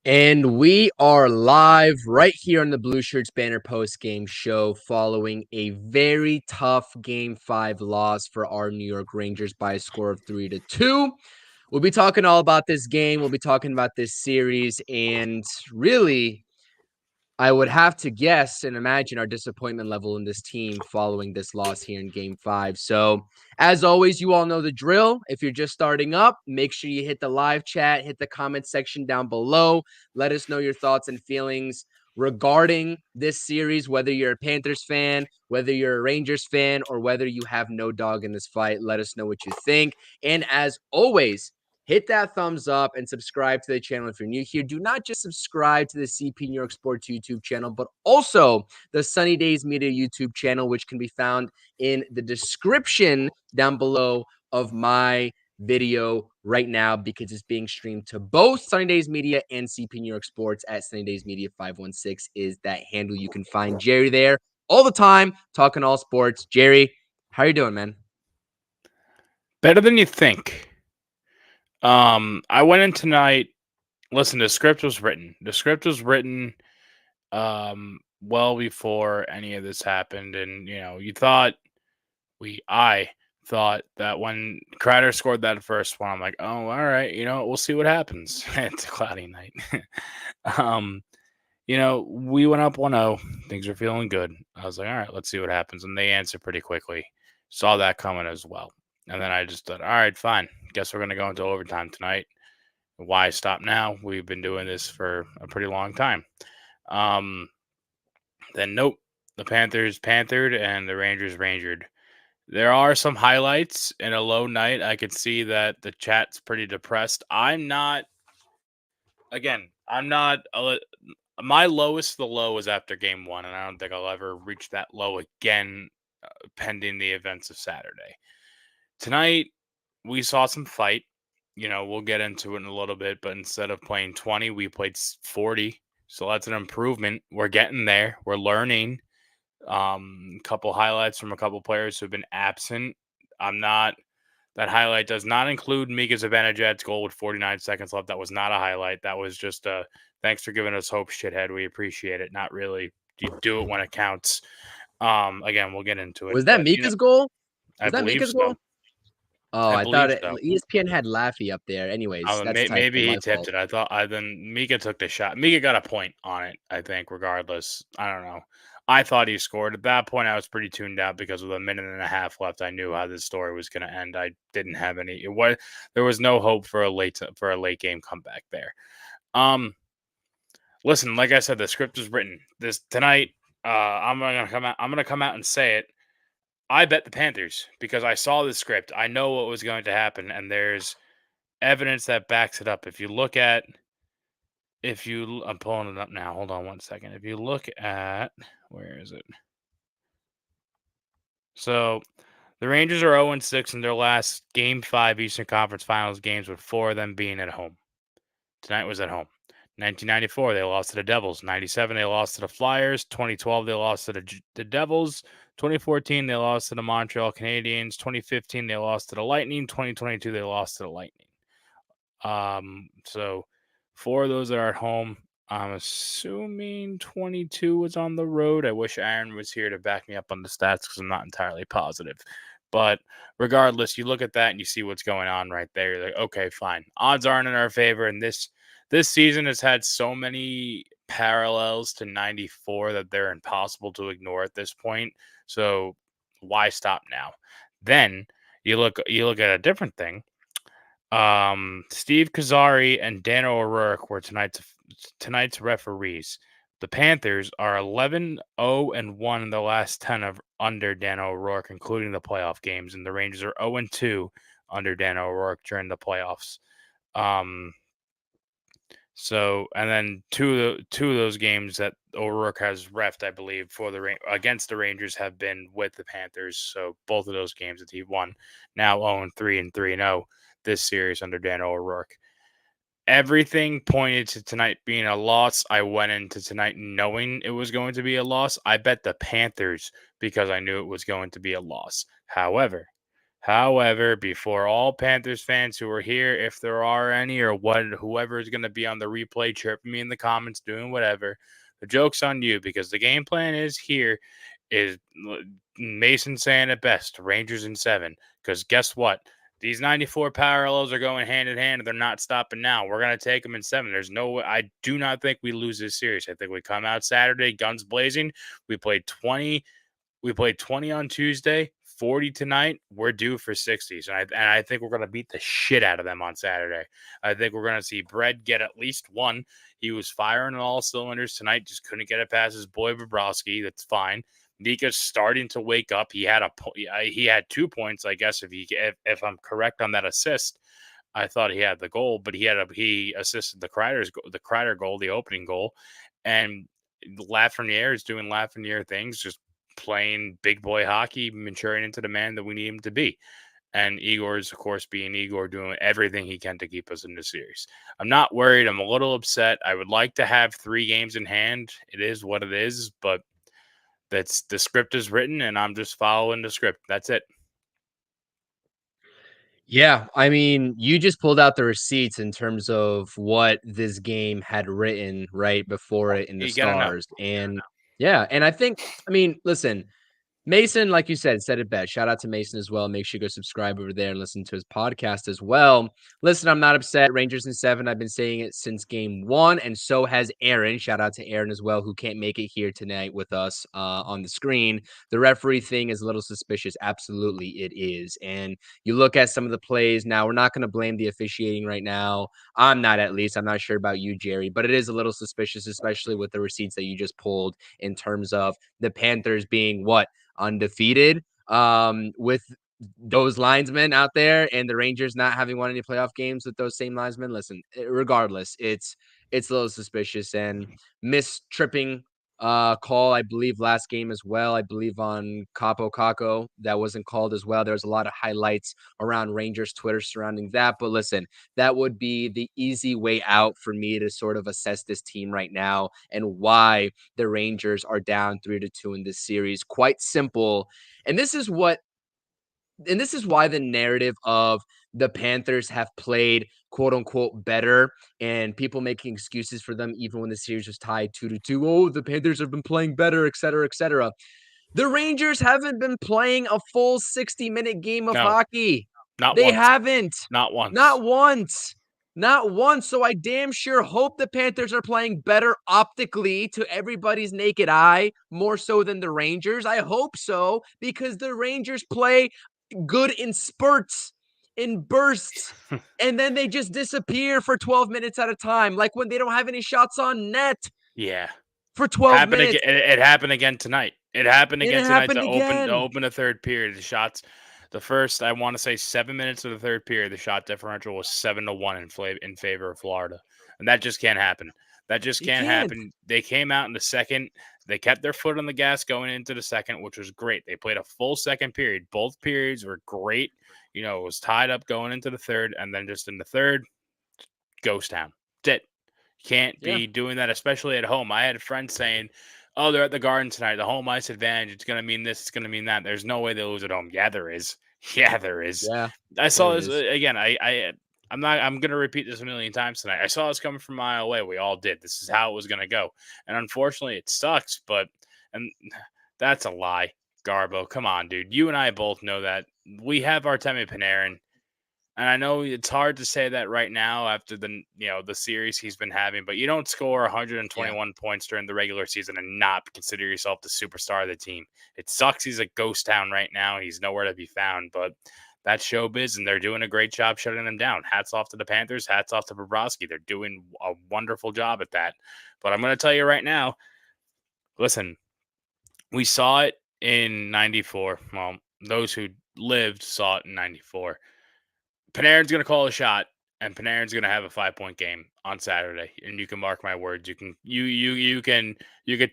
And we are live right here on the Blueshirts Banner post game show following a very tough Game 5 loss for our New York Rangers by a score of 3-2. We'll be talking all about this game. We'll be talking about this series and really I would have to guess and imagine our disappointment level in this team following this loss here in Game 5. So, as always, you all know the drill. If you're just starting up, make sure you hit the live chat, hit the comment section down below. Let us know your thoughts and feelings regarding this series, whether you're a Panthers fan, whether you're a Rangers fan, or whether you have no dog in this fight. Let us know what you think. And as always, hit that thumbs up and subscribe to the channel if you're new here. Do not just subscribe to the CP New York Sports YouTube channel, but also the Sunny Days Media YouTube channel, which can be found in the description down below of my video right now because it's being streamed to both Sunny Days Media and CP New York Sports at Sunny Days Media 516 is that handle. You can find Jerry there all the time talking all sports. Jerry, how are you doing, man? Better than you think. I went in tonight. Listen, the script was written. The script was written well before any of this happened, and I thought that when Kreider scored that first one, I'm like, oh, all right, we'll see what happens. It's a cloudy night. We went up 1-0. Things are feeling good. I was like, all right, let's see what happens, and they answered pretty quickly. Saw that coming as well. And then I just thought, all right, fine. Guess we're going to go into overtime tonight. Why stop now? We've been doing this for a pretty long time. Then, nope. The Panthers panthered and the Rangers rangered. There are some highlights in a low night. I could see that the chat's pretty depressed. My lowest the low was after game 1, and I don't think I'll ever reach that low again pending the events of Saturday. Tonight, we saw some fight. We'll get into it in a little bit, but instead of playing 20, we played 40. So that's an improvement. We're getting there. We're learning. A couple highlights from a couple players who've been absent. That highlight does not include Mika Zibanejad's goal with 49 seconds left. That was not a highlight. That was just a thanks for giving us hope, shithead. We appreciate it. Not really. You do it when it counts. Again, we'll get into it. Was that Mika's goal? I Was that believe Mika's so. goal? Oh, I I thought believe so. ESPN had Laffy up there. Anyways, that's typo. Maybe he My tipped fault. it. Then Mika took the shot. Mika got a point on it, I think, regardless. I don't know. I thought he scored. At that point, I was pretty tuned out because with a minute and a half left, I knew how this story was going to end. I didn't have any. There was no hope for a late game comeback there. Listen, like I said, the script is written. This tonight, I'm gonna come out and say it. I bet the Panthers because I saw the script. I know what was going to happen, and there's evidence that backs it up. I'm pulling it up now. Hold on one second. If you look at, where is it? So the Rangers are 0-6 in their last Game 5 Eastern Conference Finals games, with 4 of them being at home. Tonight was at home. 1994, they lost to the Devils. 97, they lost to the Flyers. 2012, they lost to the Devils. 2014, they lost to the Montreal Canadiens. 2015, they lost to the Lightning. 2022, they lost to the Lightning. So 4 of those that are at home. I'm assuming 22 was on the road. I wish Aaron was here to back me up on the stats because I'm not entirely positive. But regardless, you look at that and you see what's going on right there. You're like, okay, fine. Odds aren't in our favor. And this season has had so many parallels to 94 that they're impossible to ignore at this point. So why stop now? Then you look at a different thing. Steve Kazari and Dan O'Rourke were tonight's referees. The Panthers are 11-0-1 in the last 10 of under Dan O'Rourke, including the playoff games, and the Rangers are 0-2 under Dan O'Rourke during the playoffs. So, and then two of those games that O'Rourke has refed, I believe, against the Rangers have been with the Panthers. So both of those games that he won, now 0-3 and 3-0 this series under Dan O'Rourke. Everything pointed to tonight being a loss. I went into tonight knowing it was going to be a loss. I bet the Panthers because I knew it was going to be a loss. However, However, before all Panthers fans who are here, if there are any, or whoever is going to be on the replay, chirping me in the comments, doing whatever, the joke's on you because the game plan is Mason saying it best: Rangers in 7. Because guess what? These 94 parallels are going hand in hand, and they're not stopping now. We're going to take them in 7. There's no way. I do not think we lose this series. I think we come out Saturday, guns blazing. We played 20 on Tuesday, 40 tonight. We're due for 60s. And I think we're going to beat the shit out of them on Saturday. I think we're going to see Brett get at least one. He was firing on all cylinders tonight, just couldn't get it past his boy Bobrovsky. That's fine. Nika's starting to wake up. He had 2 points, I guess, if I'm correct on that assist. I thought he had the goal, but he assisted the Kreider goal, the opening goal, and Lafreniere is doing Lafreniere things, just playing big boy hockey, maturing into the man that we need him to be. And Igor is, of course, being Igor, doing everything he can to keep us in the series. I'm not worried. I'm a little upset. I would like to have 3 games in hand. It is what it is, but that's the script is written, and I'm just following the script. That's it. Yeah, I mean, you just pulled out the receipts in terms of what this game had written right before it in the You gotta know. stars. And yeah, and I mean, listen, Mason, like you said it best. Shout out to Mason as well. Make sure you go subscribe over there and listen to his podcast as well. Listen, I'm not upset. Rangers in 7. I've been saying it since game 1, and so has Aaron. Shout out to Aaron as well, who can't make it here tonight with us on the screen. The referee thing is a little suspicious. Absolutely, it is. And you look at some of the plays. Now, we're not going to blame the officiating right now. I'm not, at least. I'm not sure about you, Jerry, but it is a little suspicious, especially with the receipts that you just pulled in terms of the Panthers being what? Undefeated with those linesmen out there, and the Rangers not having won any playoff games with those same linesmen. Listen, regardless, it's a little suspicious. And miss tripping call, I believe, last game as well. I believe on Capo Caco that wasn't called as well. There was a lot of highlights around Rangers Twitter surrounding that. But listen, that would be the easy way out for me to sort of assess this team right now and why the Rangers are down 3-2 in this series. Quite simple. And this is why the narrative of the Panthers have played quote unquote better, and people making excuses for them even when the series was tied 2-2. Oh, the Panthers have been playing better, et cetera, et cetera. The Rangers haven't been playing a full 60-minute game of No, hockey. not They once. haven't. Not once. Not once. Not once. So I damn sure hope the Panthers are playing better optically to everybody's naked eye, more so than the Rangers. I hope so, because the Rangers play good in spurts, in bursts, and then they just disappear for 12 minutes at a time, like when they don't have any shots on net Yeah. for 12 Happened again. minutes. It happened again tonight. It happened And again it tonight happened to again. open the third period. The shots, the first, I want to say 7 minutes of the third period, the shot differential was 7-1 in favor of Florida, and that just can't happen. That just You can't can't. happen. They came out in the second. They kept their foot on the gas going into the second, which was great. They played a full second period. Both periods were great. You know, it was tied up going into the third, and then just in the third, ghost town. That's it. Can't Yeah. be doing that, especially at home. I had friends saying, "Oh, they're at the Garden tonight. The home ice advantage. It's going to mean this. It's going to mean that." There's no way they lose at home. Yeah, there is. Yeah, there is. Yeah. I There saw this is. again. I'm not. I'm going to repeat this a million times tonight. I saw this coming from a mile away. We all did. This is how it was going to go, and unfortunately, it sucks. But and that's a lie, Garbo. Come on, dude. You and I both know that we have Artemi Panarin. And I know it's hard to say that right now after the series he's been having, but you don't score Yeah. 121 points during the regular season and not consider yourself the superstar of the team. It sucks he's a ghost town right now. He's nowhere to be found, but that's showbiz, and they're doing a great job shutting them down. Hats off to the Panthers. Hats off to Bobrovsky. They're doing a wonderful job at that. But I'm going to tell you right now, listen, we saw it in 94. Well, those who lived saw it in 94. Panarin's going to call a shot, and Panarin's going to have a 5-point game on Saturday. And you can mark my words. You can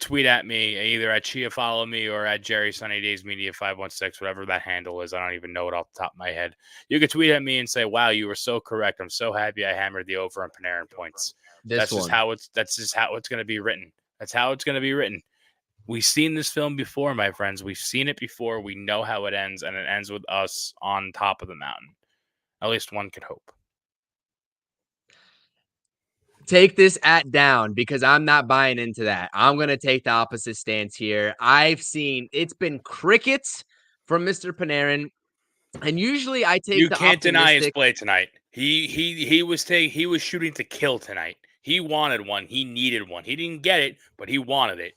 tweet at me either at Chia Follow Me or at Jerry Sunny Days Media 516, whatever that handle is. I don't even know it off the top of my head. You can tweet at me and say, "Wow, you were so correct. I'm so happy I hammered the over on Panarin points." This one. That's just how it's going to be written. That's how it's going to be written. We've seen this film before, my friends. We've seen it before. We know how it ends, and it ends with us on top of the mountain. At least one could hope. Take this at down because I'm not buying into that. I'm going to take the opposite stance here. I've seen it's been crickets from Mr. Panarin, and usually I take You the can't deny his optimistic. play tonight. He was shooting to kill tonight. He wanted one. He needed one. He didn't get it, but he wanted it.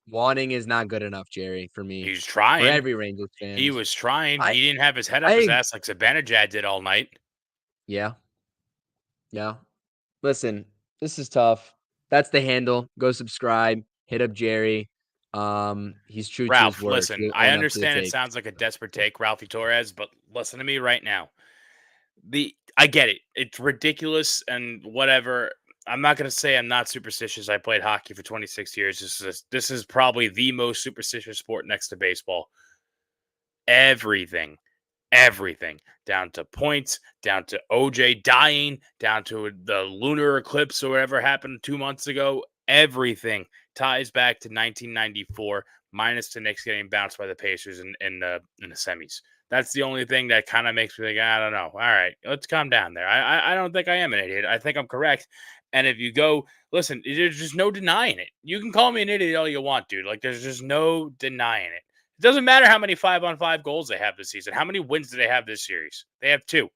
Wanting is not good enough, Jerry, for me. He's For trying. every Rangers fan. He was trying. I He didn't have his head up his I ass like Zibanejad did all night. yeah. Yeah. Listen, this is tough. That's the handle. Go subscribe. Hit up Jerry. He's true to his Ralph, word. listen, He'll I own up to the understand it take. sounds like a desperate take, Ralphie Torres, but listen to me right now. I get it. It's ridiculous and whatever. I'm not going to say I'm not superstitious. I played hockey for 26 years. This is probably the most superstitious sport next to baseball. Everything, everything, down to points, down to OJ dying, down to the lunar eclipse or whatever happened 2 months ago. Everything ties back to 1994, minus the Knicks getting bounced by the Pacers in the semis. That's the only thing that kind of makes me think, I don't know. All right, let's calm down there. I don't think I am an idiot. I think I'm correct. And if you go, listen, there's just no denying it. You can call me an idiot all you want, dude. Like, there's just no denying it. It doesn't matter how many 5-on-5 goals they have this season. How many wins do they have this series? They have 2.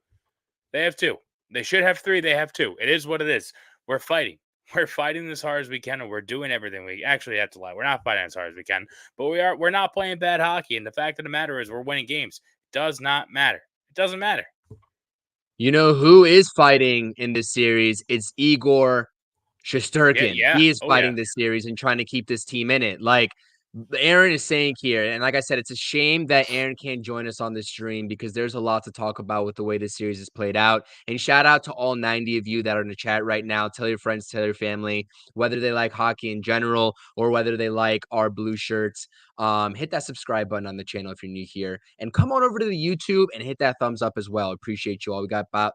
They have 2. They should have 3. They have 2. It is what it is. We're fighting. We're fighting as hard as we can, and we're doing everything we actually have to lie. We're not fighting as hard as we can, but we're not playing bad hockey. And the fact of the matter is we're winning games. It does not matter. It doesn't matter. You know who is fighting in this series? It's Igor Shesterkin. Yeah. He is Oh, yeah. fighting this series and trying to keep this team in it. Like Aaron is saying here, and like I said, it's a shame that Aaron can't join us on this stream because there's a lot to talk about with the way this series is played out. And shout out to all 90 of you that are in the chat right now. Tell your friends, tell your family, whether they like hockey in general or whether they like our blue shirts. Hit that subscribe button on the channel if you're new here, and come on over to the YouTube and hit that thumbs up as well. Appreciate you all. We got about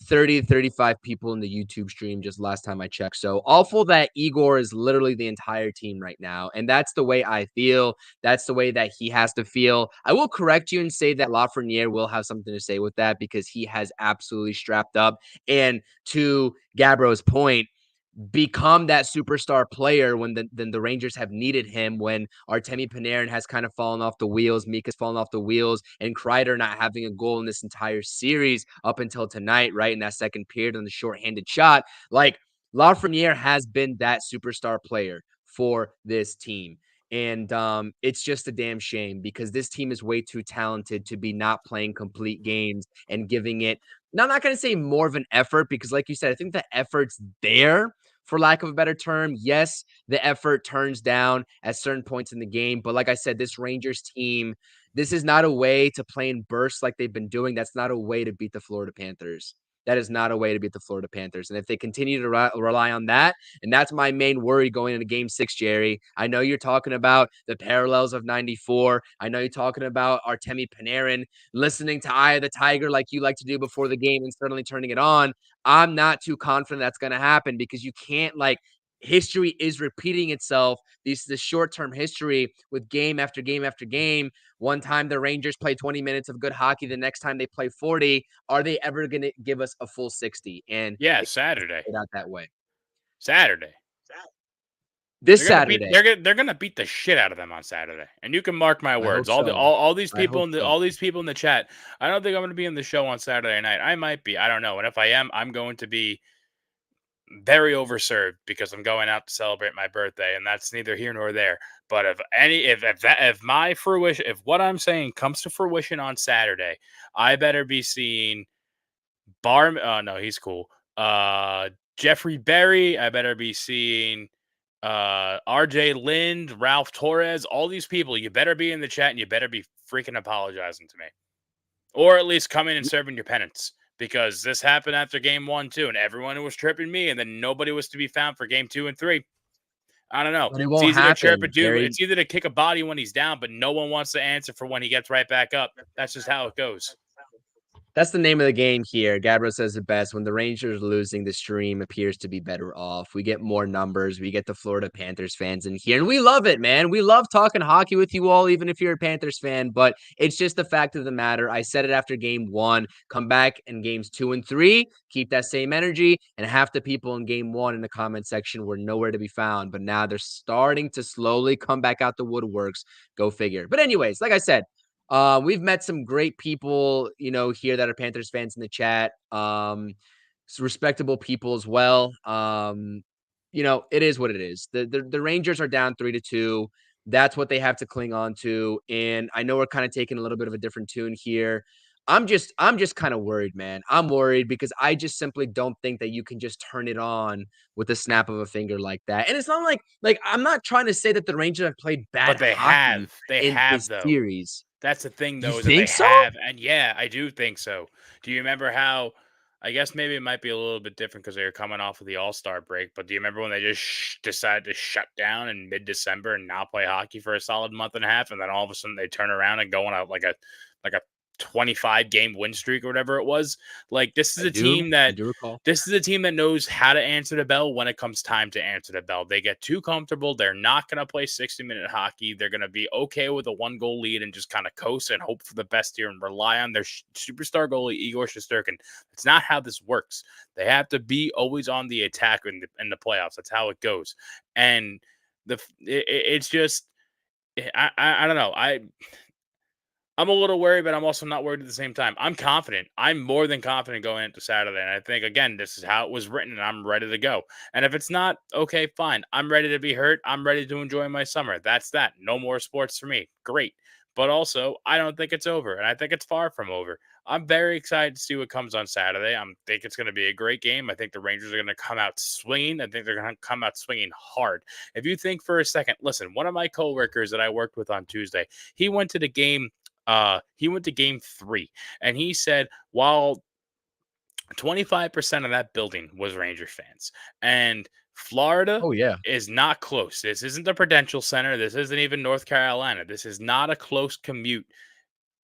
30 to 35 people in the YouTube stream just last time I checked. So awful that Igor is literally the entire team right now. And that's the way I feel. That's the way that he has to feel. I will correct you and say that Lafreniere will have something to say with that because he has absolutely strapped up. And to Gabbro's point, become that superstar player when the Rangers have needed him, when Artemi Panarin has kind of fallen off the wheels, Mika's fallen off the wheels, and Kreider not having a goal in this entire series up until tonight, right? In that second period on the shorthanded shot. Like Lafreniere has been that superstar player for this team. And it's just a damn shame because this team is way too talented to be not playing complete games and giving it. Now, I'm not going to say more of an effort because, like you said, I think the effort's there, for lack of a better term. Yes, the effort turns down at certain points in the game. But like I said, this Rangers team, this is not a way to play in bursts like they've been doing. That's not a way to beat the Florida Panthers. That is not a way to beat the Florida Panthers. And if they continue to rely on that, and that's my main worry going into game 6, Jerry. I know you're talking about the parallels of 94. I know you're talking about Artemi Panarin listening to Eye of the Tiger like you like to do before the game and suddenly turning it on. I'm not too confident that's going to happen because you can't, like, history is repeating itself. This short-term history with game after game after game. One time the Rangers play 20 minutes of good hockey. The next time they play 40. Are they ever going to give us a full 60? And Yeah, it Saturday. played out that way. Saturday. This Saturday. They're gonna beat the shit out of them on Saturday, and you can mark my I hope words. so. All these I people hope in the so. all these people in the chat. I don't think I'm gonna be in the show on Saturday night. I might be. I don't know. And if I am, I'm going to be very overserved because I'm going out to celebrate my birthday, and that's neither here nor there. But if what I'm saying comes to fruition on Saturday, I better be seeing Bar. Oh no, he's cool. Jeffrey Berry. I better be seeing RJ Lind, Ralph Torres, all these people. You better be in the chat and you better be freaking apologizing to me, or at least coming and serving your penance. Because this happened after game 1, too, and everyone was chirping me, and then nobody was to be found for game 2 and 3. I don't know. But it It's won't easy to chirp a happen, dude. Jerry. It's either to kick a body when he's down, but no one wants to answer for when he gets right back up. That's just how it goes. That's the name of the game here. Gabriel says it best. When the Rangers are losing, the stream appears to be better off. We get more numbers. We get the Florida Panthers fans in here. And we love it, man. We love talking hockey with you all, even if you're a Panthers fan. But it's just the fact of the matter. I said it after game one. Come back in games 2 and 3. Keep that same energy. And half the people in game one in the comment section were nowhere to be found. But now they're starting to slowly come back out the woodworks. Go figure. But anyways, like I said, we've met some great people, here that are Panthers fans in the chat. Respectable people as well. It is what it is. The Rangers are down 3-2. That's what they have to cling on to. And I know we're kind of taking a little bit of a different tune here. I'm just kind of worried, man. I'm worried because I just simply don't think that you can just turn it on with the snap of a finger like that. And it's not like I'm not trying to say that the Rangers have played bad But they hockey have. They in have, this though. series. That's the thing, You though, is that they think so? have. And yeah, I do think so. Do you remember how? I guess maybe it might be a little bit different because they were coming off of the All Star break. But do you remember when they just decided to shut down in mid December and not play hockey for a solid month and a half, and then all of a sudden they turn around and go on a 25 game win streak or whatever it was? Like I do recall. this is a team that knows how to answer the bell when it comes time to answer the bell. They get too comfortable. They're not going to play 60-minute hockey. They're going to be okay with a 1-goal lead and just kind of coast and hope for the best here and rely on their superstar goalie, Igor Shesterkin. It's not how this works. They have to be always on the attack in the playoffs. That's how it goes. And it's just, I don't know. I'm a little worried, but I'm also not worried at the same time. I'm confident. I'm more than confident going into Saturday. And I think, again, this is how it was written, and I'm ready to go. And if it's not, okay, fine. I'm ready to be hurt. I'm ready to enjoy my summer. That's that. No more sports for me. Great. But also, I don't think it's over, and I think it's far from over. I'm very excited to see what comes on Saturday. I think it's going to be a great game. I think the Rangers are going to come out swinging. I think they're going to come out swinging hard. If you think for a second, listen, one of my coworkers that I worked with on Tuesday, he went to the game. He went to game 3, and he said while 25% of that building was Ranger fans, and Florida Oh, yeah. is not close. This isn't the Prudential Center. This isn't even North Carolina. This is not a close commute.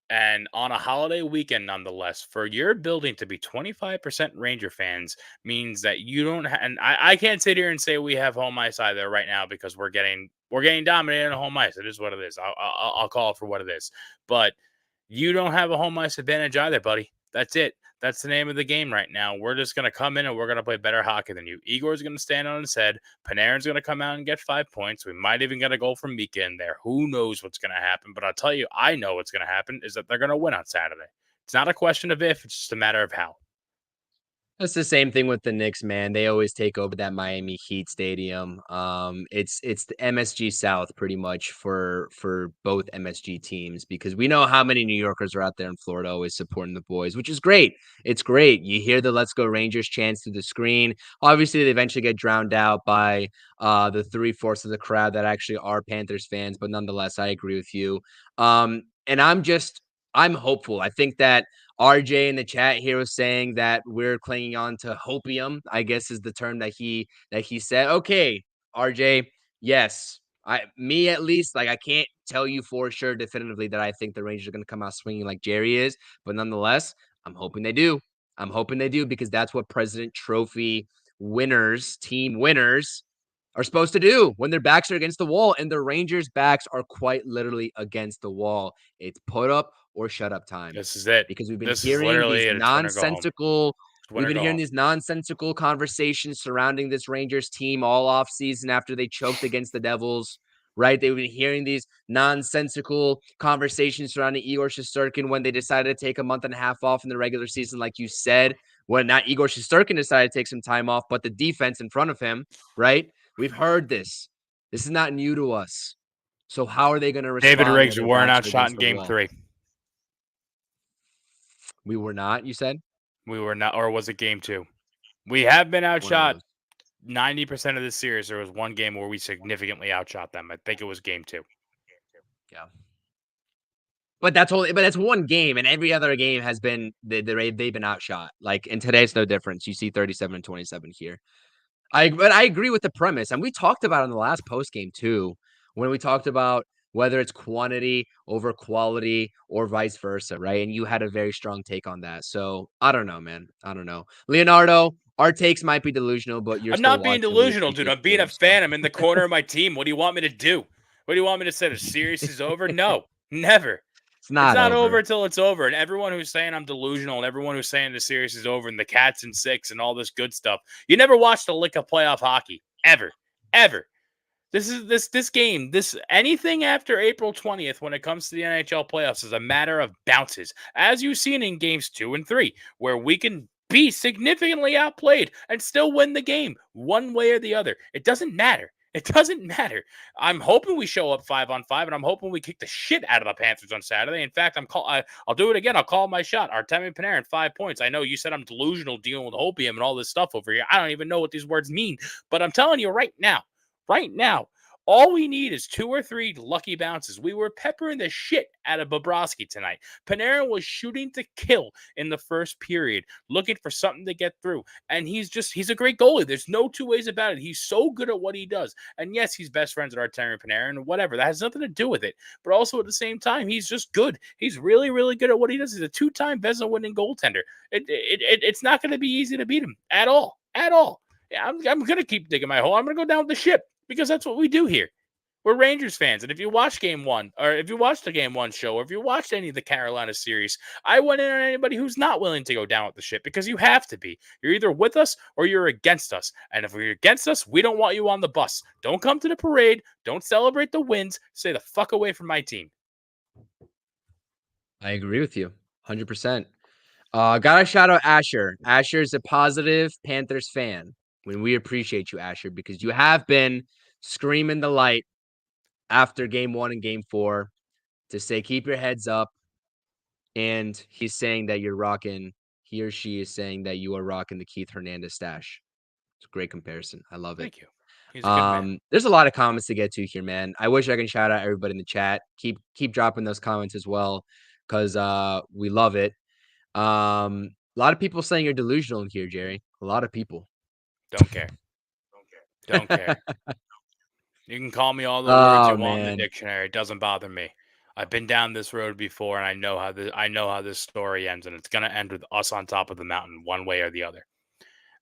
And on a holiday weekend, nonetheless, for your building to be 25% Ranger fans means that you don't. And I can't sit here and say we have home ice either right now because we're getting dominated on home ice. It is what it is. I'll call it for what it is. But you don't have a home ice advantage either, buddy. That's it. That's the name of the game right now. We're just going to come in and we're going to play better hockey than you. Igor's going to stand on his head. Panarin's going to come out and get 5 points. We might even get a goal from Mika in there. Who knows what's going to happen? But I'll tell you, I know what's going to happen is that they're going to win on Saturday. It's not a question of if, it's just a matter of how. That's the same thing with the Knicks, man. They always take over that Miami Heat stadium. It's the MSG South pretty much for both MSG teams because we know how many New Yorkers are out there in Florida always supporting the boys, which is great. It's great. You hear the "Let's Go Rangers" chants through the screen. Obviously, they eventually get drowned out by the 3/4 of the crowd that actually are Panthers fans, but nonetheless, I agree with you. And I'm hopeful. I think that RJ in the chat here was saying that we're clinging on to hopium, I guess is the term that he said. Okay, RJ, yes. Me at least, like I can't tell you for sure definitively that I think the Rangers are going to come out swinging like Jerry is, but nonetheless, I'm hoping they do. I'm hoping they do because that's what President Trophy winners, team winners are supposed to do when their backs are against the wall, and the Rangers' backs are quite literally against the wall. It's put up or shut up time This is it. because we've been This is hearing these literally it. It's win or go home. nonsensical It's win or go home. conversations surrounding this Rangers team all off season after they choked against the Devils, right? They've been hearing these nonsensical conversations surrounding Igor Shesterkin when they decided to take a month and a half off in the regular season, like you said, when not Igor Shesterkin decided to take some time off, but the defense in front of him, right? We've heard this. This is not new to us. So how are they going to David respond when Riggs, their we weren't backs are outshot against in the game wall? 3. We were not, you said? We were not, or was it game 2? We have been One of outshot those. 90% of the series. There was one game where we significantly outshot them. I think it was game 2. Yeah. But that's one game, and every other game has been they've been outshot. Like, and today's no difference. You see 37-27 here. But I agree with the premise, and we talked about it in the last post game too, when we talked about whether it's quantity over quality or vice versa, right? And you had a very strong take on that. So I don't know, man. I don't know. Leonardo, our takes might be delusional, but you're I'm still not being watching. We delusional, dude. appreciate I'm you being a doing so. fan. I'm in the corner of my team. What do you want me to do? What do you want me to say? The series is over? No, never. It's It's not not over over. until it's over. And everyone who's saying I'm delusional and everyone who's saying the series is over and the Cats in 6 and all this good stuff, you never watched a lick of playoff hockey. Ever. Ever. This game, this anything after April 20th when it comes to the NHL playoffs is a matter of bounces, as you've seen in games 2 and 3, where we can be significantly outplayed and still win the game one way or the other. It doesn't matter. It doesn't matter. I'm hoping we show up 5-on-5, and I'm hoping we kick the shit out of the Panthers on Saturday. In fact, I'll do it again. I'll call my shot. Artemi Panarin, 5 points. I know you said I'm delusional dealing with opium and all this stuff over here. I don't even know what these words mean, but I'm telling you right now, all we need is 2 or 3 lucky bounces. We were peppering the shit out of Bobrovsky tonight. Panarin was shooting to kill in the first period, looking for something to get through. And he's a great goalie. There's no two ways about it. He's so good at what he does. And yes, he's best friends with Artemi Panarin, whatever. That has nothing to do with it. But also at the same time, he's just good. He's really, really good at what he does. He's a 2-time Vezina winning goaltender. It's not going to be easy to beat him at all. At all. Yeah, I'm going to keep digging my hole. I'm going to go down with the ship because that's what we do here. We're Rangers fans. And if you watch game one, or if you watched the game one show, or if you watched any of the Carolina series, I went in on anybody who's not willing to go down with the ship because you have to be. You're either with us or you're against us. And if you're against us, we don't want you on the bus. Don't come to the parade. Don't celebrate the wins. Stay the fuck away from my team. I agree with you 100%. Gotta shout out Asher. Asher is a positive Panthers fan. When we appreciate you, Asher, because you have been screaming the light after game 1 and game 4 to say keep your heads up. And he's saying that you're rocking. He or she is saying that you are rocking the Keith Hernandez stash. It's a great comparison. I love it. Thank you. He's a good man. There's a lot of comments to get to here, man. I wish I can shout out everybody in the chat. Keep dropping those comments as well, because we love it. A lot of people saying you're delusional in here, Jerry. A lot of people. Don't care. Don't care. You can call me all the words Oh you want in the man. dictionary. It doesn't bother me. I've been down this road before, and I know how this story ends, and it's gonna end with us on top of the mountain, one way or the other.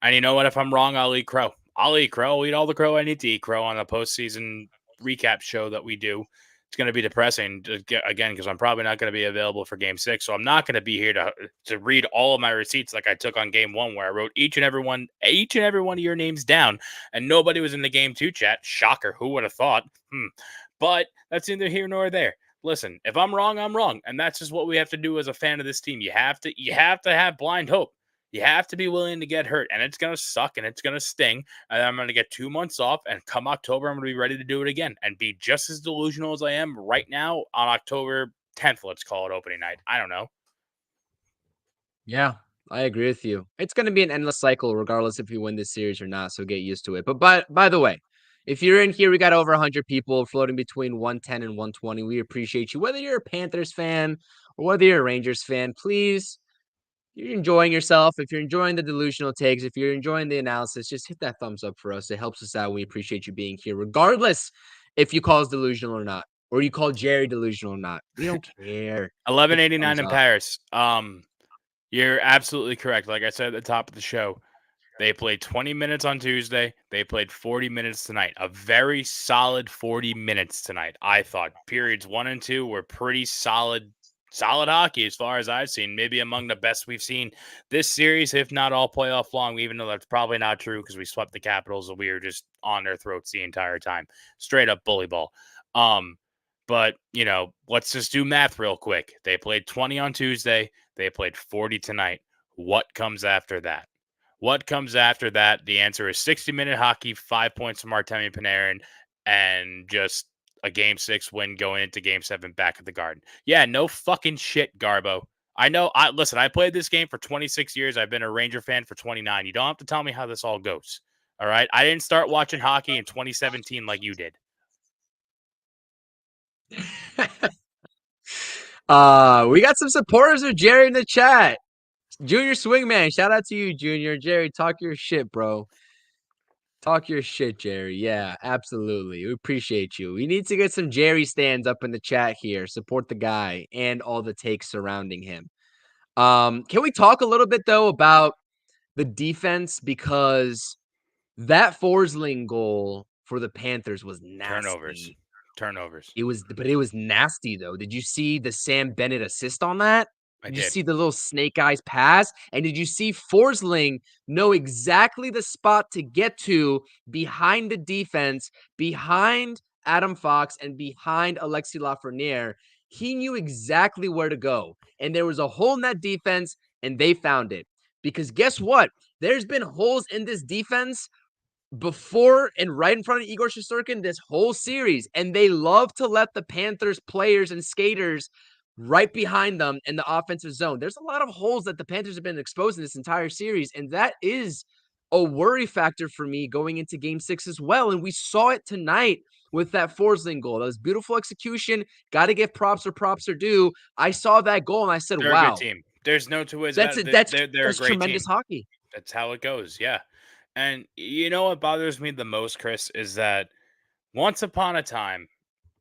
And you know what? If I'm wrong, I'll eat crow. I'll eat crow. I'll eat all the crow I need to eat crow on the postseason recap show that we do. It's going to be depressing again because I'm probably not going to be available for Game 6, so I'm not going to be here to read all of my receipts like I took on Game 1, where I wrote each and every one of your names down, and nobody was in the Game 2 chat. Shocker! Who would have thought? But that's neither here nor there. Listen, if I'm wrong, I'm wrong, and that's just what we have to do as a fan of this team. You have to have blind hope. You have to be willing to get hurt, and it's going to suck, and it's going to sting, and I'm going to get 2 months off, and come October, I'm going to be ready to do it again and be just as delusional as I am right now on October 10th, let's call it opening night. I don't know. Yeah, I agree with you. It's going to be an endless cycle, regardless if you win this series or not. So get used to it. But by the way, if you're in here, we got over 100 people floating between 110 and 120. We appreciate you, whether you're a Panthers fan or whether you're a Rangers fan. Please, if you're enjoying yourself, if you're enjoying the delusional takes, if you're enjoying the analysis, just hit that thumbs up for us. It helps us out. We appreciate you being here, regardless if you call us delusional or not, or you call Jerry delusional or not. We don't care. Hit the 1189 thumbs in up. Paris. You're absolutely correct. Like I said at the top of the show, they played 20 minutes on Tuesday. They played 40 minutes tonight. A very solid 40 minutes tonight, I thought. Periods 1 and 2 were pretty solid hockey as far as I've seen. Maybe among the best we've seen this series, if not all playoff long, even though that's probably not true because we swept the Capitals and we were just on their throats the entire time. Straight up bully ball. But, let's just do math real quick. They played 20 on Tuesday. They played 40 tonight. What comes after that? What comes after that? The answer is 60-minute hockey, 5 points from Artemi Panarin, and just a Game 6 win going into Game 7 back at the Garden. Yeah, no fucking shit, Garbo. I know. Listen, I played this game for 26 years. I've been a Ranger fan for 29. You don't have to tell me how this all goes. All right? I didn't start watching hockey in 2017 like you did. We got some supporters of Jerry in the chat. Junior Swingman, shout out to you, Junior. Jerry, talk your shit, bro. Talk your shit, Jerry. Yeah, absolutely. We appreciate you. We need to get some Jerry stands up in the chat here. Support the guy and all the takes surrounding him. Can we talk a little bit though about the defense, because that Forsling goal for the Panthers was Turnovers. nasty. Turnovers. It was nasty though. Did you see the Sam Bennett assist on that? I Did you did. see the little snake eyes pass? And did you see Forsling know exactly the spot to get to behind the defense, behind Adam Fox and behind Alexi Lafreniere? He knew exactly where to go. And there was a hole in that defense, and they found it. Because guess what? There's been holes in this defense before and right in front of Igor Shesterkin this whole series, and they love to let the Panthers players and skaters right behind them in the offensive zone. There's a lot of holes that the Panthers have been exposed in this entire series, and that is a worry factor for me going into game 6 as well. And we saw it tonight with that Forsling goal. That was beautiful execution. Got to give props where props are due. I saw that goal and I said, They're a good wow, team. There's no two ways that's about it. it. They're a That's great tremendous team. hockey. That's how it goes. Yeah. And you know what bothers me the most, Chris, is that once upon a time,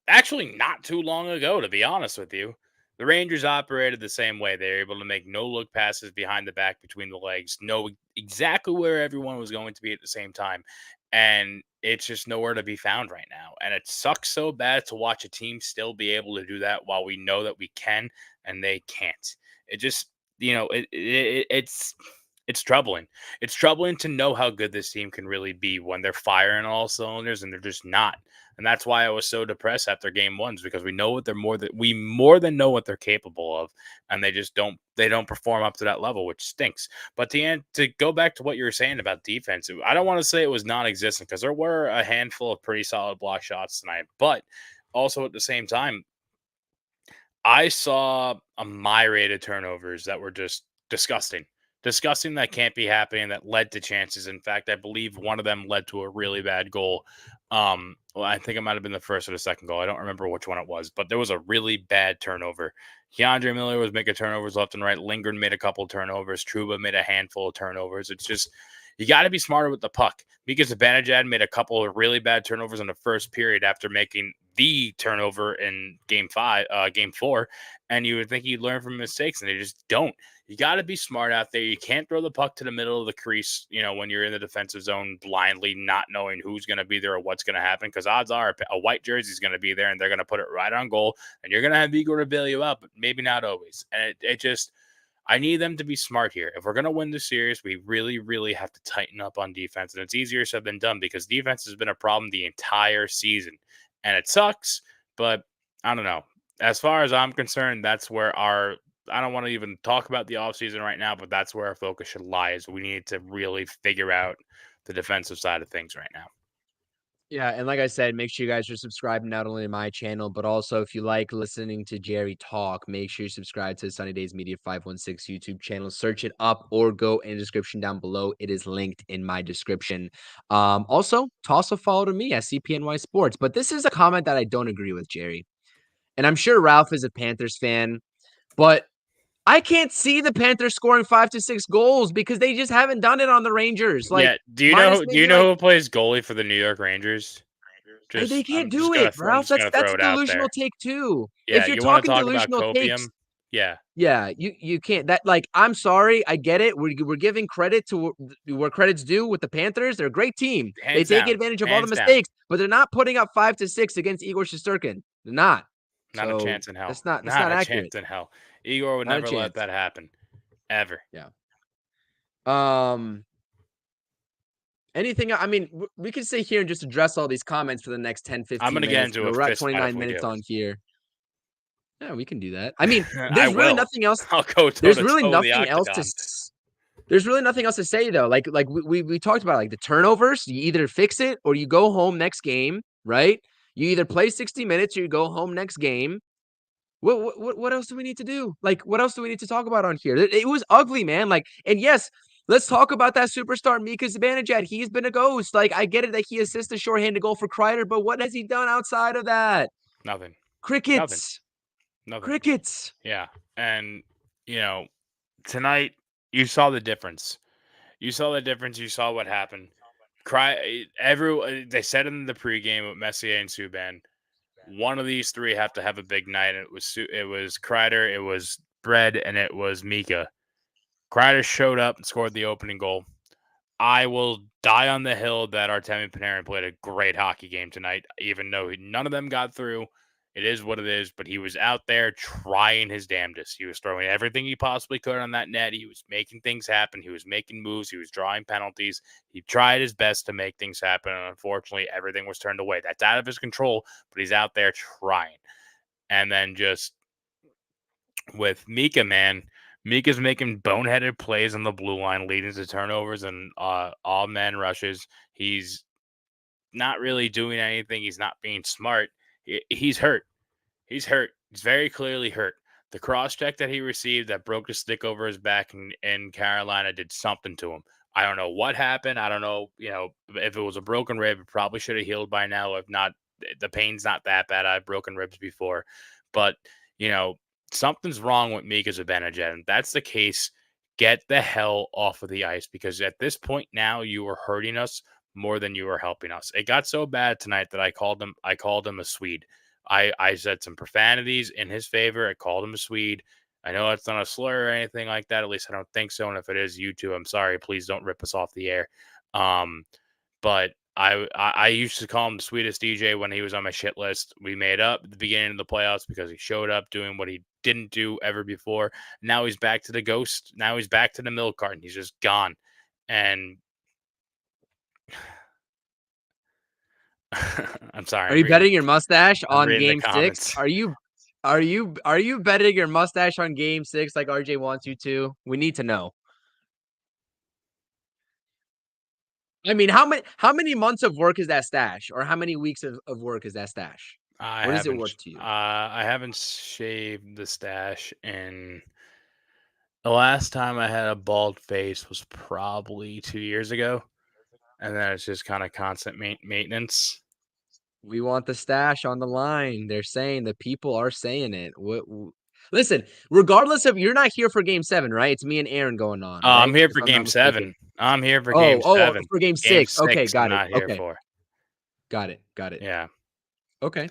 actually not too long ago, to be honest with you, the Rangers operated the same way. They were able to make no look passes behind the back, between the legs, know exactly where everyone was going to be at the same time. And it's just nowhere to be found right now. And it sucks so bad to watch a team still be able to do that while we know that we can and they can't. It just, it's troubling. It's troubling to know how good this team can really be when they're firing all cylinders and they're just not. And that's why I was so depressed after game ones, because we know what they're more than know what they're capable of, and they don't perform up to that level, which stinks. But to go back to what you were saying about defense, I don't want to say it was non-existent, because there were a handful of pretty solid block shots tonight, but also at the same time, I saw a myriad of turnovers that were just disgusting. Disgusting, that can't be happening, that led to chances. In fact, I believe one of them led to a really bad goal. Well, I think it might have been the first or the second goal. I don't remember which one it was, but there was a really bad turnover. Keandre Miller was making turnovers left and right. Lindgren made a couple turnovers. Trouba made a handful of turnovers. It's just, you got to be smarter with the puck. Mika Zibanejad made a couple of really bad turnovers in the first period after making the turnover in game 4, and you would think he'd learn from mistakes, and they just don't. You got to be smart out there. You can't throw the puck to the middle of the crease, when you're in the defensive zone blindly, not knowing who's going to be there or what's going to happen, because odds are a white jersey is going to be there, and they're going to put it right on goal, and you're going to have Igor to bail you out, but maybe not always. And it just, I need them to be smart here. If we're going to win the series, we really, really have to tighten up on defense. And it's easier said than done, because defense has been a problem the entire season. And it sucks, but I don't know. As far as I'm concerned, that's where I don't want to even talk about the offseason right now, but that's where our focus should lie, is we need to really figure out the defensive side of things right now. Yeah, and like I said, make sure you guys are subscribing not only to my channel, but also if you like listening to Jerry talk, make sure you subscribe to the Sunny Days Media 516 YouTube channel. Search it up or go in the description down below. It is linked in my description. Also, toss a follow to me at CPNY Sports. But this is a comment that I don't agree with, Jerry. And I'm sure Ralph is a Panthers fan, but I can't see the Panthers scoring 5 to 6 goals because they just haven't done it on the Rangers. Like, Yeah. Do you minus know maybe like who plays goalie for the New York Rangers? they can't I'm just do gonna it, I'm Ralph. just gonna That's throw a it out delusional there. take too. Yeah, If you're you want to talking talk about delusional takes, copium? Yeah, yeah, you can't. That like I'm sorry, I get it. We're giving credit to where credit's due with the Panthers. They're a great team. They hands take down, advantage of all the hands down. mistakes, but they're not putting up 5 to 6 against Igor Shesterkin. They're not. Not a So chance in hell. that's Not not a accurate. chance in hell. Igor would Not a never let chance. that happen, ever. Yeah. Um. Anything? I mean, we could sit here and just address all these comments for the next 10, I'm 15 gonna get minutes, into but a we're at fist fight if 29 we minutes do. on here. Yeah, we can do that. I mean, I there's really will. nothing else. I'll go toe There's to really toe in the nothing else to. octagon. There's really nothing else to say though. Like we talked about like the turnovers. You either fix it or you go home next game, right? You either play 60 minutes or you go home next game. What else do we need to do? Like, what else do we need to talk about on here? It was ugly, man. Like, and yes, let's talk about that superstar Mika Zibanejad. He's been a ghost. Like, I get it that he assists a shorthanded goal for Kreider, but what has he done outside of that? Nothing. Nothing. Crickets. Nothing. Crickets. Yeah. And tonight you saw the difference. You saw the difference. You saw what happened. They said in the pregame with Messier and Subban, one of these three have to have a big night. And it was Kreider, it was Bread, and it was Mika. Kreider showed up and scored the opening goal. I will die on the hill that Artemi Panarin played a great hockey game tonight, even though none of them got through. It is what it is, but he was out there trying his damnedest. He was throwing everything he possibly could on that net. He was making things happen. He was making moves. He was drawing penalties. He tried his best to make things happen, and unfortunately, everything was turned away. That's out of his control, but he's out there trying. And then just with Mika, man, Mika's making boneheaded plays on the blue line, leading to turnovers and all men rushes. He's not really doing anything. He's not being smart. He's hurt. He's hurt. He's very clearly hurt. The cross check that he received that broke the stick over his back in Carolina did something to him. I don't know what happened. I don't know, if it was a broken rib, it probably should have healed by now. If not, the pain's not that bad. I've broken ribs before. But, something's wrong with Mika Zibanejad. And that's the case. Get the hell off of the ice, because at this point now you are hurting us more than you are helping us. It got so bad tonight that I called him a Swede. I said some profanities in his favor. I called him a Swede. I know it's not a slur or anything like that. At least I don't think so. And if it is, you two, I'm sorry. Please don't rip us off the air. But I used to call him the sweetest DJ when he was on my shit list. We made up at the beginning of the playoffs because he showed up doing what he didn't do ever before. Now he's back to the ghost. Now he's back to the milk carton. He's just gone. And I'm sorry. Are you betting your mustache on reading the Game 6? comments. Are you betting your mustache on Game 6 like RJ wants you to? We need to know. I mean, how many months of work is that stash, or how many weeks of work is that stash? What is it worth to you? I haven't shaved the stash in. The last time I had a bald face was probably 2 years ago, and then it's just kind of constant maintenance. We want the stash on the line. They're saying, the people are saying it. Listen, regardless of, you're not here for Game 7, right? It's me and Aaron going on, right? I'm here If for I'm not Game mistaken. 7. I'm here for Game 7. For Game Game 6. Okay, 6, got I'm it. not here Okay, for. got it. Yeah. Okay.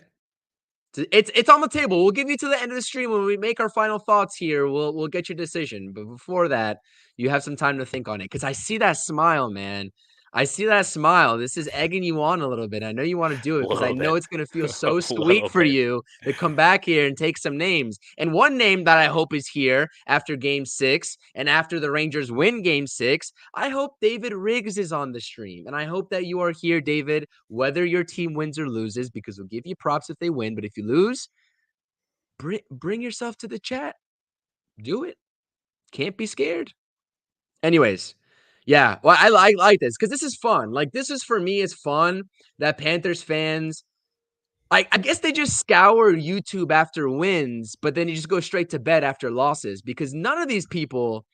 It's on the table. We'll give you to the end of the stream when we make our final thoughts here. We'll get your decision. But before that, you have some time to think on it. Because I see that smile, man. I see that smile. This is egging you on a little bit. I know you want to do it because I know it's going to feel so sweet for you to come back here and take some names. And one name that I hope is here after Game 6 and after the Rangers win Game 6, I hope David Riggs is on the stream. And I hope that you are here, David, whether your team wins or loses, because we'll give you props if they win. But if you lose, bring yourself to the chat. Do it. Can't be scared. Anyways, yeah, well, I like this because this is fun. Like, this is, for me, it's fun that Panthers fans, I guess they just scour YouTube after wins, but then you just go straight to bed after losses, because none of these people,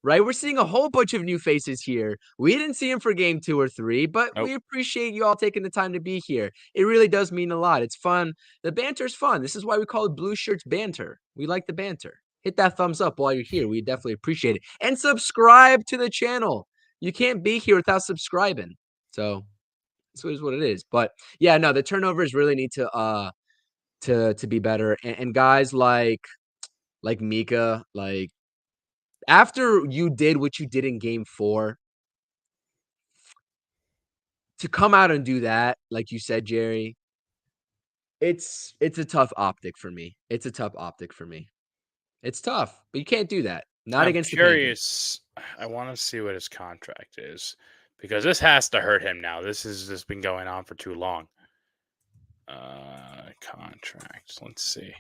right? We're seeing a whole bunch of new faces here. We didn't see them for Game 2 or 3, but Nope. we appreciate you all taking the time to be here. It really does mean a lot. It's fun. The banter's fun. This is why we call it Blueshirts Banter. We like the banter. Hit that thumbs up while you're here. We definitely appreciate it. And subscribe to the channel. You can't be here without subscribing. So this is what it is. But yeah, no, the turnovers really need to be better. And guys like Mika, like, after you did what you did in Game 4, to come out and do that, like you said, Jerry, it's a tough optic for me. It's a tough optic for me. It's tough, but you can't do that. Not I'm against the Panthers. curious. I want to see what his contract is, because this has to hurt him now. This has just been going on for too long. Contract. Let's see.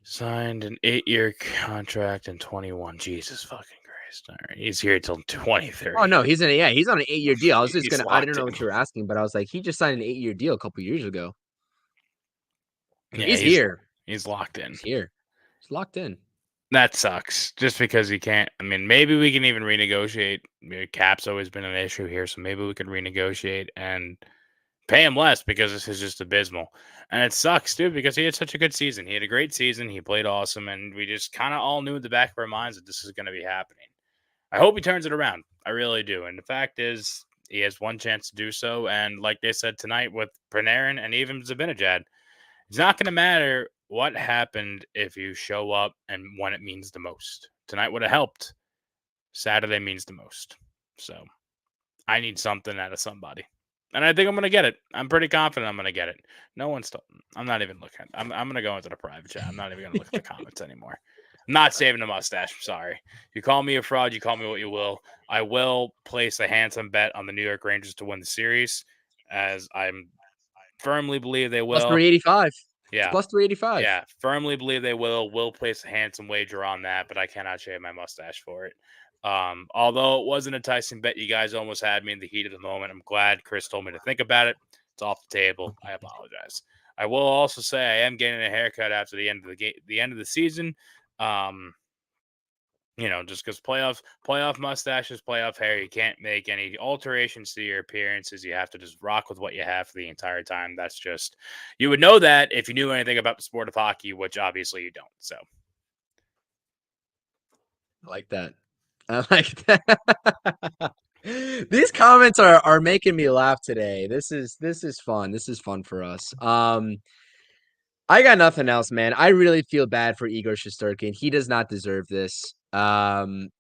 Signed an 8-year contract in 21. Jesus fucking Christ! All right, he's here till 2030. Oh no, he's on an 8-year deal. I was just He's I didn't know locked what you were asking, but I was like, he just signed an 8-year deal a couple years ago. Yeah, he's here. He's locked in. He's here. He's locked in. That sucks. Just because he can't. I mean, maybe we can even renegotiate. Cap's always been an issue here, so maybe we could renegotiate and pay him less, because this is just abysmal. And it sucks, dude, because he had such a good season. He had a great season. He played awesome, and we just kind of all knew in the back of our minds that this is going to be happening. I hope he turns it around. I really do. And the fact is, He has one chance to do so. And like they said tonight with Panarin and even Zibanejad, it's not going to matter what happened if you show up and when it means the most. Tonight would have helped. Saturday means the most. So I need something out of somebody. And I think I'm going to get it. I'm pretty confident I'm going to get it. No one's. I'm not even looking. I'm going to go into the private chat. I'm not even going to look at the comments anymore. I'm not saving the mustache. I'm sorry. You call me a fraud. You call me what you will. I will place a handsome bet on the New York Rangers to win the series, as I firmly believe they Plus will. 385. It's Yeah. plus 385. Yeah, firmly believe they will. Will place a handsome wager on that, but I cannot shave my mustache for it. Although it was an enticing bet, you guys almost had me in the heat of the moment. I'm glad Chris told me to think about it. It's off the table. I apologize. I will also say I am getting a haircut after the end of the game, the end of the season. Um, just because playoff mustaches, playoff hair, you can't make any alterations to your appearances. You have to just rock with what you have for the entire time. That's just, you would know that if you knew anything about the sport of hockey, which obviously you don't. So I like that. I like that. These comments are making me laugh today. This is fun. This is fun for us. I got nothing else, man. I really feel bad for Igor Shesterkin. He does not deserve this. And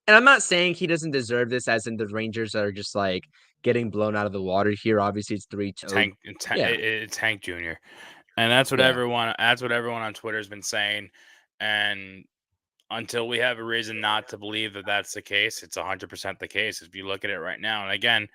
I'm not saying he doesn't deserve this, as in the Rangers are just like getting blown out of the water here. Obviously, it's 3-2. Yeah, It's Hank Jr. And that's what yeah. everyone on Twitter has been saying. And until we have a reason not to believe that that's the case, it's 100% the case. If you look at it right now, and again,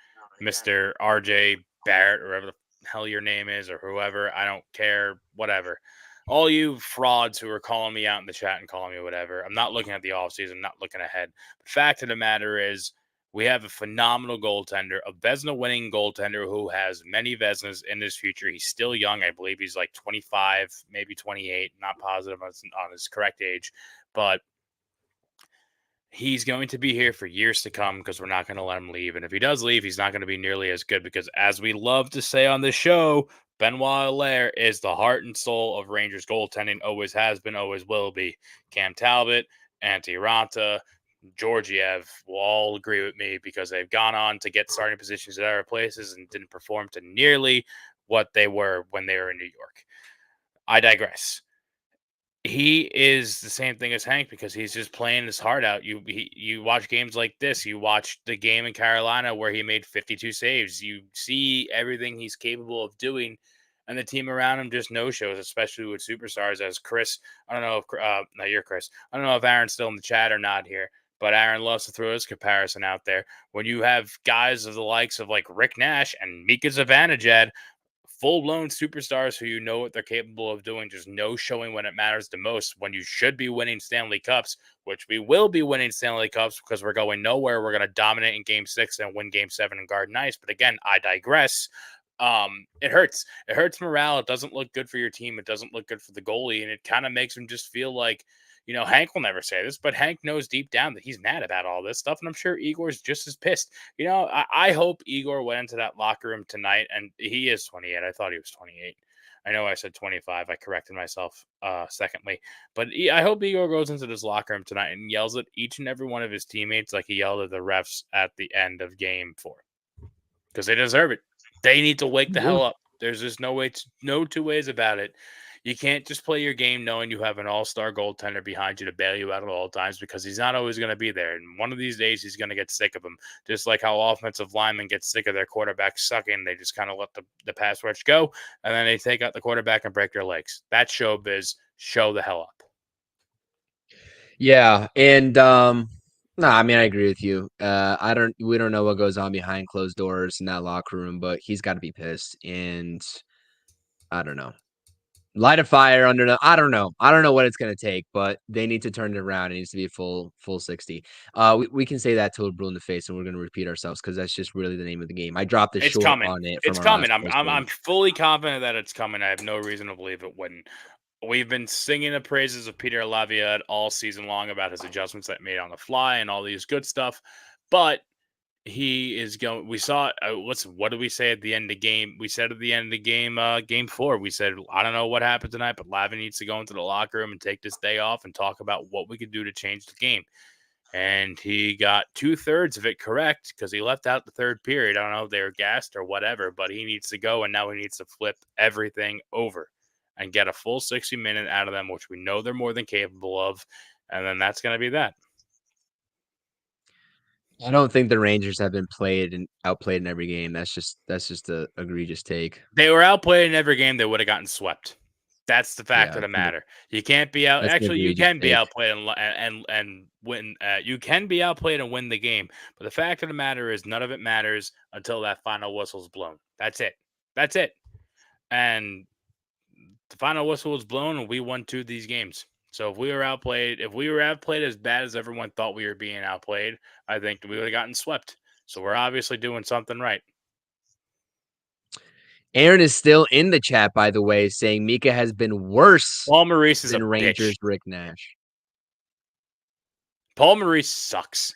Mr. RJ Barrett, or whatever the hell your name is, or whoever, I don't care, whatever. All you frauds who are calling me out in the chat and calling me whatever, I'm not looking at the offseason, I'm not looking ahead. The fact of the matter is, we have a phenomenal goaltender, a Vezina winning goaltender who has many Vezinas in his future. He's still young. I believe he's like 25, maybe 28, not positive on his correct age, but he's going to be here for years to come because we're not going to let him leave. And if he does leave, he's not going to be nearly as good because, as we love to say on this show, Benoit Allaire is the heart and soul of Rangers goaltending, always has been, always will be. Cam Talbot, Antti Ranta, Georgiev will all agree with me because they've gone on to get starting positions at other places and didn't perform to nearly what they were when they were in New York. I digress. He is the same thing as Hank because he's just playing his heart out. You watch games like this. You watch the game in Carolina where he made 52 saves. You see everything he's capable of doing, and the team around him just no shows, especially with superstars as Chris. I don't know if no, you're Chris. I don't know if Aaron's still in the chat or not here, but Aaron loves to throw his comparison out there. When you have guys of the likes of like Rick Nash and Mika Zibanejad, full-blown superstars who you know what they're capable of doing, just no showing when it matters the most, when you should be winning Stanley Cups, which we will be winning Stanley Cups because we're going nowhere. We're going to dominate in Game 6 and win Game 7 in Garden Ice. But again, I digress. It hurts. It hurts morale. It doesn't look good for your team. It doesn't look good for the goalie, and it kind of makes him just feel like, Hank will never say this, but Hank knows deep down that he's mad about all this stuff, and I'm sure Igor's just as pissed. I hope Igor went into that locker room tonight, and he is 28. I thought he was 28. I know I said 25. I corrected myself secondly. But I hope Igor goes into this locker room tonight and yells at each and every one of his teammates like he yelled at the refs at the end of game 4. Because they deserve it. They need to wake the hell up. There's just no two ways about it. You can't just play your game knowing you have an all-star goaltender behind you to bail you out at all times because he's not always going to be there. And one of these days, he's going to get sick of him. Just like how offensive linemen get sick of their quarterback sucking. They just kind of let the pass rush go, and then they take out the quarterback and break their legs. That's showbiz. Show the hell up. Yeah, and no, I mean I agree with you. We don't know what goes on behind closed doors in that locker room, but he's got to be pissed. And I don't know. Light a fire under the. I don't know. I don't know what it's gonna take, but they need to turn it around. It needs to be a full 60. We can say that till we're blue in the face, and we're gonna repeat ourselves because that's just really the name of the game. I dropped a It's short coming. on it from It's our coming. last I'm fully confident that it's coming. I have no reason to believe it wouldn't. We've been singing the praises of Peter Laviolette all season long about his adjustments that made on the fly and all these good stuff, but he is going. We saw. What did we say at the end of the game? We said at the end of the game, game 4. We said, I don't know what happened tonight, but Lavi needs to go into the locker room and take this day off and talk about what we could do to change the game. and he got 2/3 of it correct because he left out the third period. I don't know if they were gassed or whatever, but he needs to go, and now he needs to flip everything over and get a full 60-minute out of them, which we know they're more than capable of, and then that's going to be that. I don't think the Rangers have been played and outplayed in every game. That's just a egregious take. They were outplayed in every game. They would have gotten swept. That's the fact Yeah, of the matter. You can't be out. that's an Actually, you egregious can be take. outplayed and win. You can be outplayed and win the game. But the fact of the matter is, none of it matters until that final whistle's blown. That's it. That's it. And the final whistle was blown, and we won 2 of these games. So if we were outplayed as bad as everyone thought we were being outplayed, I think we would have gotten swept. So we're obviously doing something right. Aaron is still in the chat, by the way, saying Mika has been worse Paul Maurice is a than Rangers bitch. Rick Nash. Paul Maurice sucks.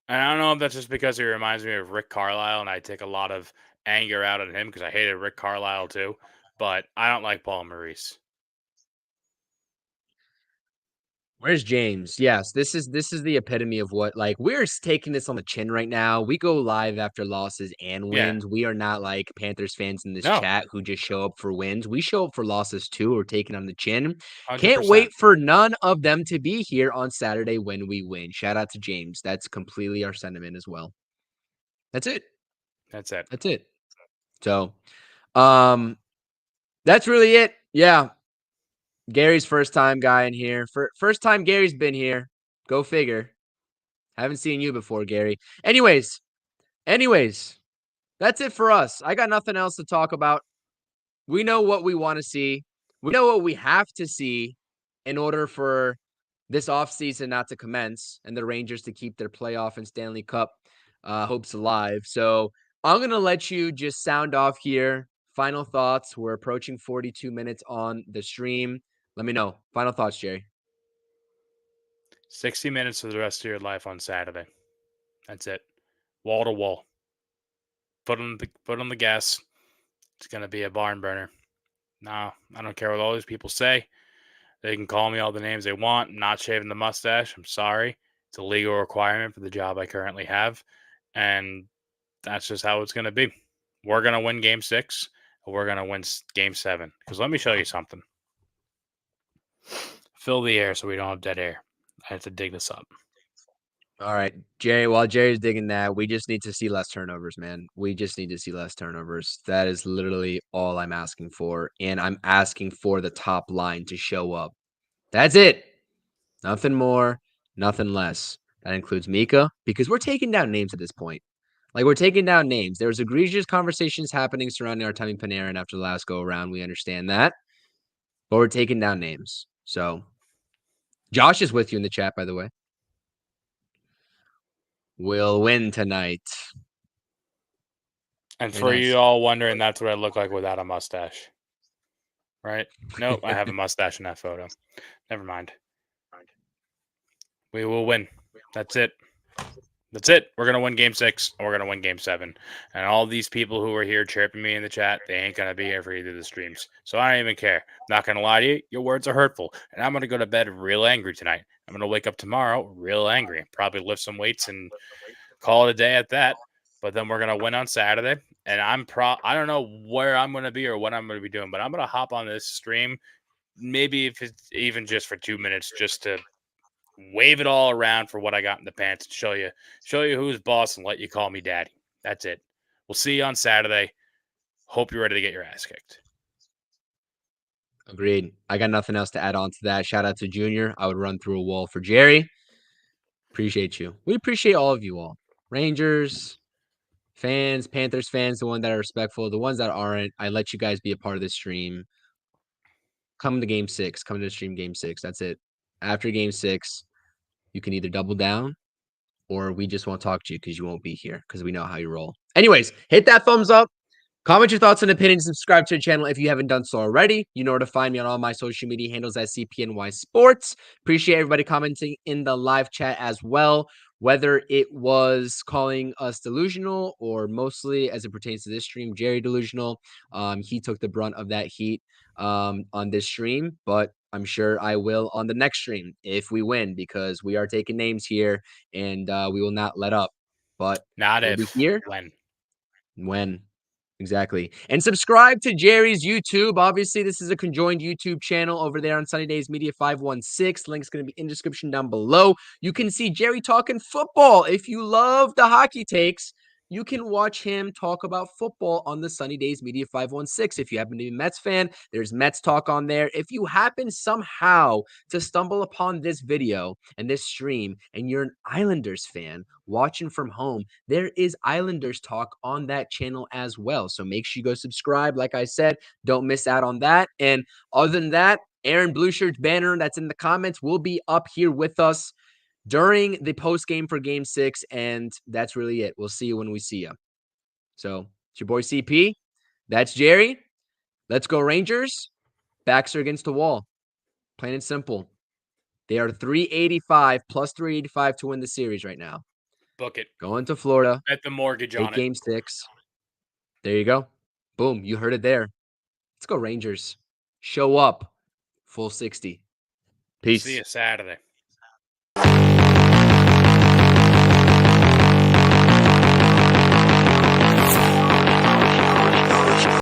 And I don't know if that's just because he reminds me of Rick Carlisle, and I take a lot of anger out on him because I hated Rick Carlisle too. But I don't like Paul Maurice. Where's James? Yes, this is the epitome of what, like, we're taking this on the chin right now. We go live after losses and Yeah. wins. We are not like Panthers fans in this No. chat who just show up for wins. We show up for losses too. We're taking on the chin. Can't 100%. wait for none of them to be here on Saturday when we win. Shout out to James. That's completely our sentiment as well. That's it. That's it. That's it. So, that's really it. Yeah. Gary's first time guy in here. First time Gary's been here. Go figure. Haven't seen you before, Gary. Anyways, that's it for us. I got nothing else to talk about. We know what we want to see. We know what we have to see in order for this offseason not to commence and the Rangers to keep their playoff and Stanley Cup hopes alive. So I'm going to let you just sound off here. Final thoughts. We're approaching 42 minutes on the stream. Let me know. Final thoughts, Jerry. 60 minutes for the rest of your life on Saturday. That's it. Wall to wall. Put on the gas. It's gonna be a barn burner. No, I don't care what all these people say. They can call me all the names they want. I'm not shaving the mustache. I'm sorry. It's a legal requirement for the job I currently have. And that's just how it's going to be. We're going to win game 6. Or we're going to win game 7. Because let me show you something. Fill the air so we don't have dead air. I have to dig this up. All right, Jerry, while Jerry's digging that, we just need to see less turnovers, man. We just need to see less turnovers. That is literally all I'm asking for. And I'm asking for the top line to show up. That's it. Nothing more, nothing less. That includes Mika, because we're taking down names at this point. Like, we're taking down names. There was egregious conversations happening surrounding Artemi Panarin after the last go-around. We understand that. But we're taking down names. So, Josh is with you in the chat, by the way. We'll win tonight. And Very for nice. you all wondering, that's what I look like without a mustache. Right? Nope, I have a mustache in that photo. Never mind. We will win. That's it. That's it. We're going to win game 6, and we're going to win game 7. And all these people who are here chirping me in the chat, they ain't going to be here for either of the streams. So I don't even care. Not going to lie to you. Your words are hurtful. And I'm going to go to bed real angry tonight. I'm going to wake up tomorrow real angry. Probably lift some weights and call it a day at that. But then we're going to win on Saturday. And I don't know where I'm going to be or what I'm going to be doing, but I'm going to hop on this stream. Maybe if it's even just for 2 minutes, just to wave it all around for what I got in the pants and show you who's boss and let you call me daddy. That's it. We'll see you on Saturday. Hope you're ready to get your ass kicked. Agreed. I got nothing else to add on to that. Shout out to Junior. I would run through a wall for Jerry. Appreciate you. We appreciate all of you all. Rangers fans, Panthers fans, the ones that are respectful, the ones that aren't. I let you guys be a part of this stream. Come to game 6. Come to the stream game 6. That's it. After game 6, you can either double down or we just won't talk to you because you won't be here because we know how you roll. Anyways, hit that thumbs up. Comment your thoughts and opinions. Subscribe to the channel if you haven't done so already. You know where to find me on all my social media handles at CPNY Sports. Appreciate everybody commenting in the live chat as well, whether it was calling us delusional or mostly as it pertains to this stream, Jerry delusional. He took the brunt of that heat on this stream, but I'm sure I will on the next stream if we win, because we are taking names here and we will not let up. But Not we'll be if, here when. Exactly. And subscribe to Jerry's YouTube. Obviously, this is a conjoined YouTube channel over there on Sunny Days Media 516. Link's going to be in the description down below. You can see Jerry talking football. If you love the hockey takes, you can watch him talk about football on the Sunny Days Media 516. If you happen to be a Mets fan, there's Mets talk on there. If you happen somehow to stumble upon this video and this stream and you're an Islanders fan watching from home, there is Islanders talk on that channel as well. So make sure you go subscribe. Like I said, don't miss out on that. And other than that, Aaron Blueshirts banner that's in the comments will be up here with us during the post game for game 6. And that's really it. We'll see you when we see you. So it's your boy CP. That's Jerry. Let's go Rangers. Backs are against the wall. Plain and simple. They are 385 plus 385 to win the series right now. Book it. Going to Florida. Bet the mortgage Take on it. game 6. There you go. Boom. You heard it there. Let's go Rangers. Show up. Full 60. Peace. See you Saturday.